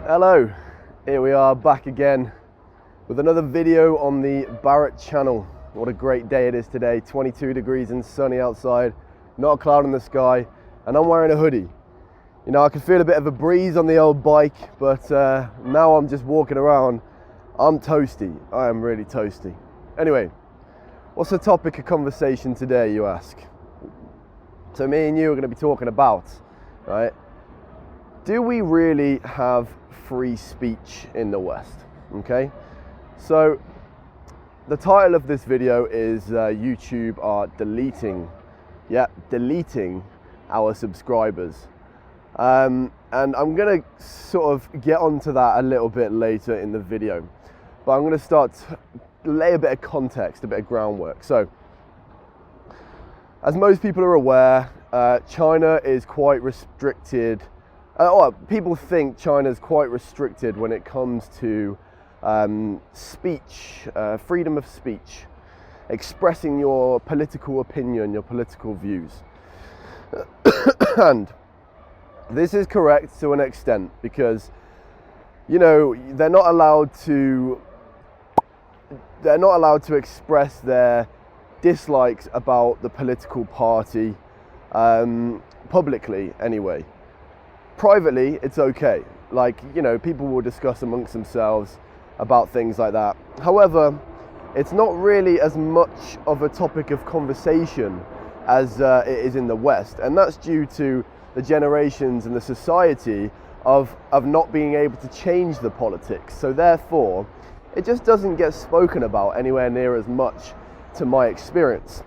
Hello, here we are back again with another video on the Barrett channel. What a great day it is today, 22 degrees and sunny outside, not a cloud in the sky, and I'm wearing a hoodie. You know, I can feel a bit of a breeze on the old bike, but now I'm just walking around. I'm toasty, I am really toasty. Anyway, what's the topic of conversation today, you ask? So me and you are going to be talking about, right, do we really have free speech in the West? Okay, so the title of this video is YouTube are deleting our subscribers, and I'm gonna sort of get onto that a little bit later in the video, but I'm gonna start to lay a bit of context, a bit of groundwork. So as most people are aware, China is quite restricted. People think China is quite restricted when it comes to speech, freedom of speech, expressing your political opinion, your political views. And this is correct to an extent because, you know, they're not allowed to express their dislikes about the political party publicly anyway. Privately, it's okay. Like, you know, people will discuss amongst themselves about things like that. However, it's not really as much of a topic of conversation as it is in the West. And that's due to the generations and the society of not being able to change the politics. So therefore, it just doesn't get spoken about anywhere near as much to my experience.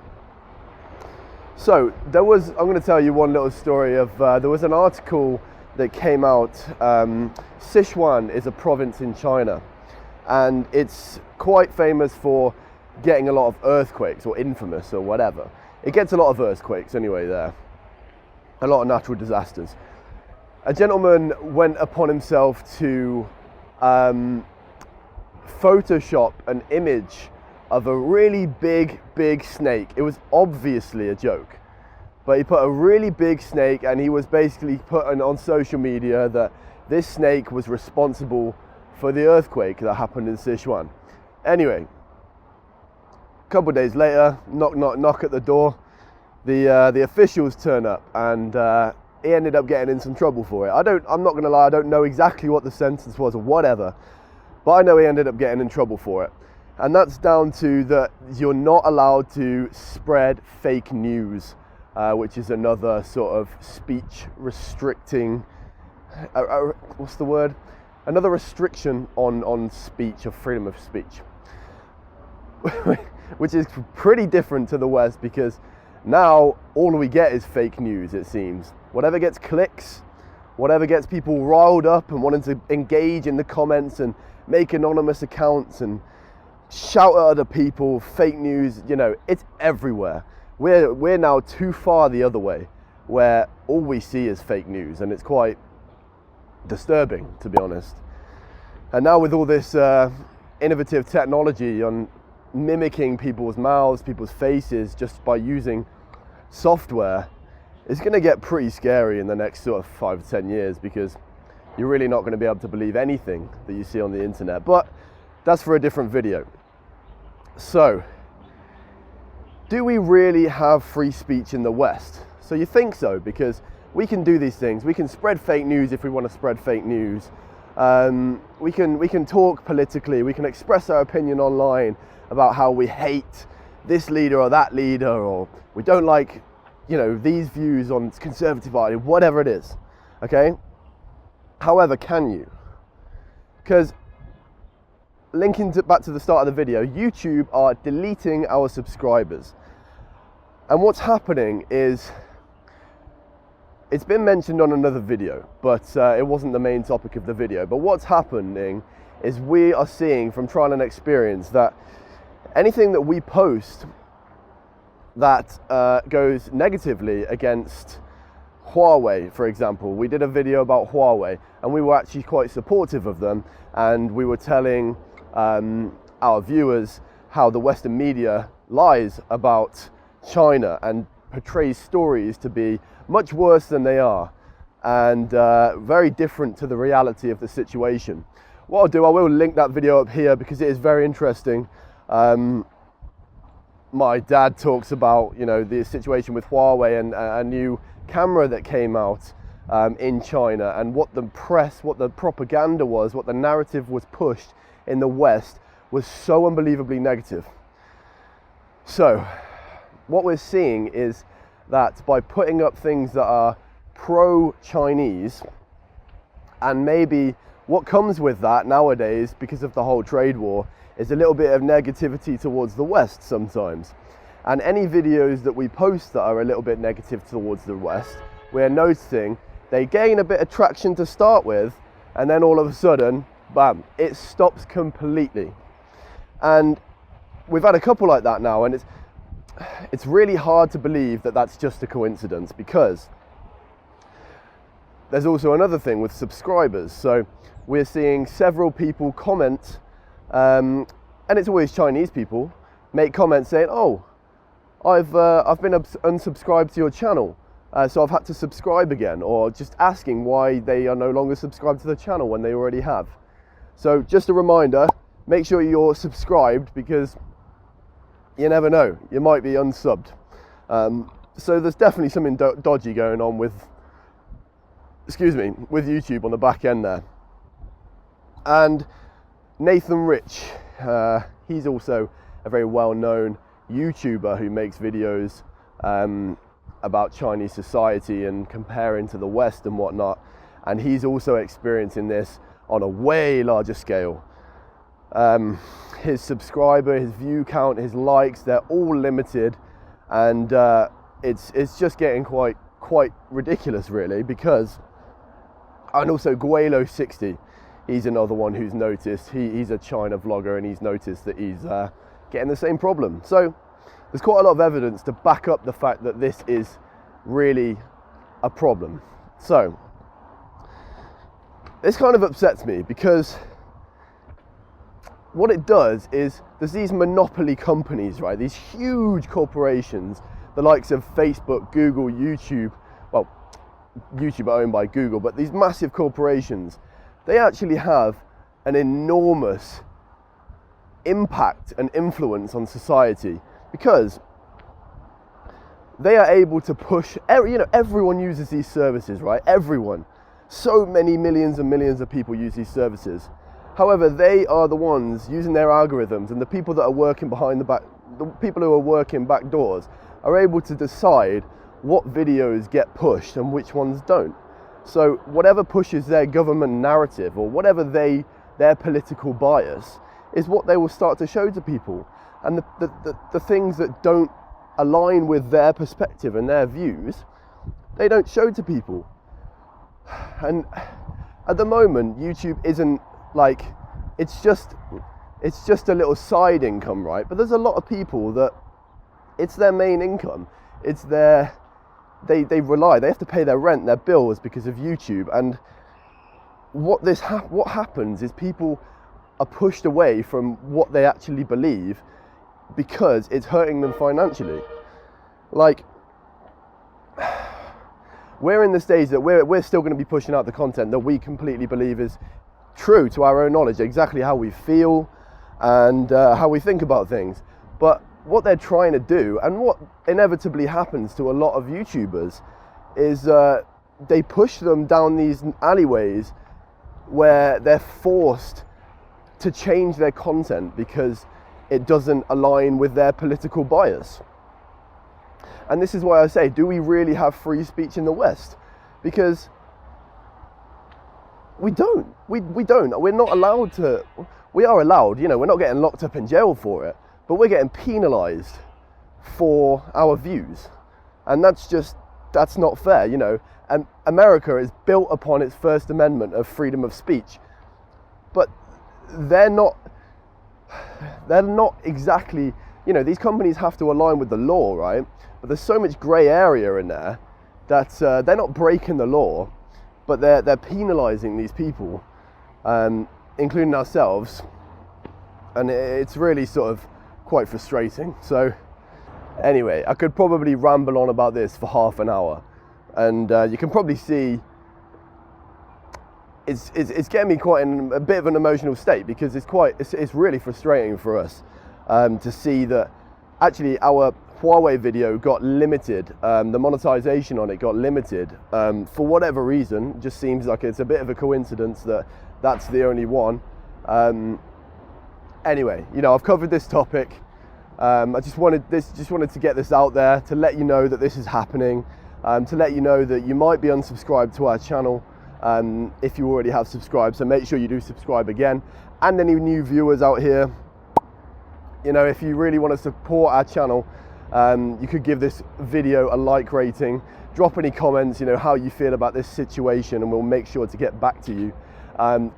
So I'm going to tell you one little story of, there was an article that came out. Sichuan is a province in China, and it's quite famous for getting a lot of earthquakes, or infamous, or whatever. It gets a lot of earthquakes anyway there, a lot of natural disasters. A gentleman went upon himself to Photoshop an image of a really big snake. It was obviously a joke, but he put a really big snake, and he was basically putting on social media that this snake was responsible for the earthquake that happened in Sichuan. Anyway, a couple of days later, knock at the door. The officials turn up, and he ended up getting in some trouble for it. I'm not gonna lie, I don't know exactly what the sentence was or whatever, but I know he ended up getting in trouble for it. And that's down to that you're not allowed to spread fake news, which is another sort of speech restricting, what's the word? Another restriction on speech, or freedom of speech, which is pretty different to the West, because now all we get is fake news, it seems. Whatever gets clicks, whatever gets people riled up and wanting to engage in the comments and make anonymous accounts and shout at other people, fake news, you know, it's everywhere. We're now too far the other way, where all we see is fake news, and it's quite disturbing, to be honest. And now with all this innovative technology on mimicking people's mouths, people's faces, just by using software, it's going to get pretty scary in the next sort of 5 to 10 years, because you're really not going to be able to believe anything that you see on the internet. But that's for a different video. So, do we really have free speech in the West? So you think so, because we can do these things. We can spread fake news if we want to spread fake news. We can talk politically. We can express our opinion online about how we hate this leader or that leader, or we don't like, you know, these views on Conservative Party, whatever it is. Okay. However, can you? Because linking back to the start of the video, YouTube are deleting our subscribers. And what's happening is, it's been mentioned on another video, but it wasn't the main topic of the video. But what's happening is we are seeing from trial and experience that anything that we post that goes negatively against Huawei, for example. We did a video about Huawei, and we were actually quite supportive of them, and we were telling our viewers how the Western media lies about China and portrays stories to be much worse than they are. and very different to the reality of the situation. What I'll do, I will link that video up here because it is very interesting. My dad talks about, you know, the situation with Huawei and a new camera that came out in China, and what the press, what the propaganda was, what the narrative was pushed in the West was so unbelievably negative. So what we're seeing is that by putting up things that are pro-Chinese, and maybe what comes with that nowadays because of the whole trade war is a little bit of negativity towards the West sometimes. And any videos that we post that are a little bit negative towards the West, we're noticing they gain a bit of traction to start with, and then all of a sudden, bam, it stops completely. And we've had a couple like that now, and it's really hard to believe that that's just a coincidence, because there's also another thing with subscribers. So we're seeing several people comment, and it's always Chinese people, make comments saying, oh, I've been unsubscribed to your channel, so I've had to subscribe again, or just asking why they are no longer subscribed to the channel when they already have. So just a reminder, make sure you're subscribed, because you never know, you might be unsubbed. So there's definitely something dodgy going on with YouTube on the back end there. And Nathan Rich, he's also a very well-known YouTuber who makes videos about Chinese society and comparing to the West and whatnot, and he's also experiencing this on a way larger scale. His subscriber, his view count, his likes, they're all limited, and it's just getting quite ridiculous, really, because, and also Guelo60, he's another one who's noticed, he's a China vlogger, and he's noticed that he's getting the same problem. So there's quite a lot of evidence to back up the fact that this is really a problem. So this kind of upsets me, because what it does is there's these monopoly companies, right? These huge corporations, the likes of Facebook, Google, YouTube. Well, YouTube are owned by Google, but these massive corporations, they actually have an enormous impact and influence on society, because they are able to push, you know, everyone uses these services, right? Everyone. So many millions and millions of people use these services. However, they are the ones using their algorithms, and the people that are working the people who are working back doors are able to decide what videos get pushed and which ones don't. So whatever pushes their government narrative, or whatever their political bias, is what they will start to show to people. And the things that don't align with their perspective and their views, they don't show to people. And at the moment, YouTube isn't like, it's just a little side income, right? But there's a lot of people that it's their main income. It's they have to pay their rent, their bills because of YouTube. And what happens is people are pushed away from what they actually believe, because it's hurting them financially. Like, we're in the stage that we're still going to be pushing out the content that we completely believe is true to our own knowledge, exactly how we feel and how we think about things. But what they're trying to do, and what inevitably happens to a lot of YouTubers, is they push them down these alleyways where they're forced to change their content because it doesn't align with their political bias. And this is why I say, do we really have free speech in the West? Because we don't. We don't. We're not allowed to. We are allowed, you know, we're not getting locked up in jail for it, but we're getting penalized for our views. And that's not fair, you know. And America is built upon its First Amendment of freedom of speech. But they're not exactly, you know, these companies have to align with the law, right? But there's so much grey area in there that they're not breaking the law, but they're penalising these people, including ourselves, and it's really sort of quite frustrating. So anyway, I could probably ramble on about this for half an hour, and you can probably see it's getting me quite in a bit of an emotional state, because it's really frustrating for us to see that actually our Huawei video got limited. The monetization on it got limited for whatever reason. It just seems like it's a bit of a coincidence that that's the only one. Anyway, you know, I've covered this topic. I just wanted to get this out there to let you know that this is happening, to let you know that you might be unsubscribed to our channel if you already have subscribed. So make sure you do subscribe again. And any new viewers out here, you know, if you really want to support our channel, you could give this video a like rating, drop any comments, you know, how you feel about this situation, and we'll make sure to get back to you.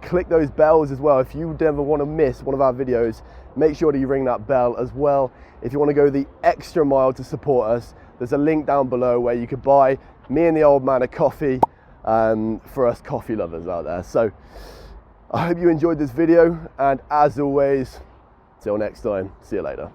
Click those bells as well. If you never want to miss one of our videos, make sure that you ring that bell as well. If you want to go the extra mile to support us, there's a link down below where you could buy me and the old man a coffee for us coffee lovers out there. So I hope you enjoyed this video, and as always, till next time, see you later.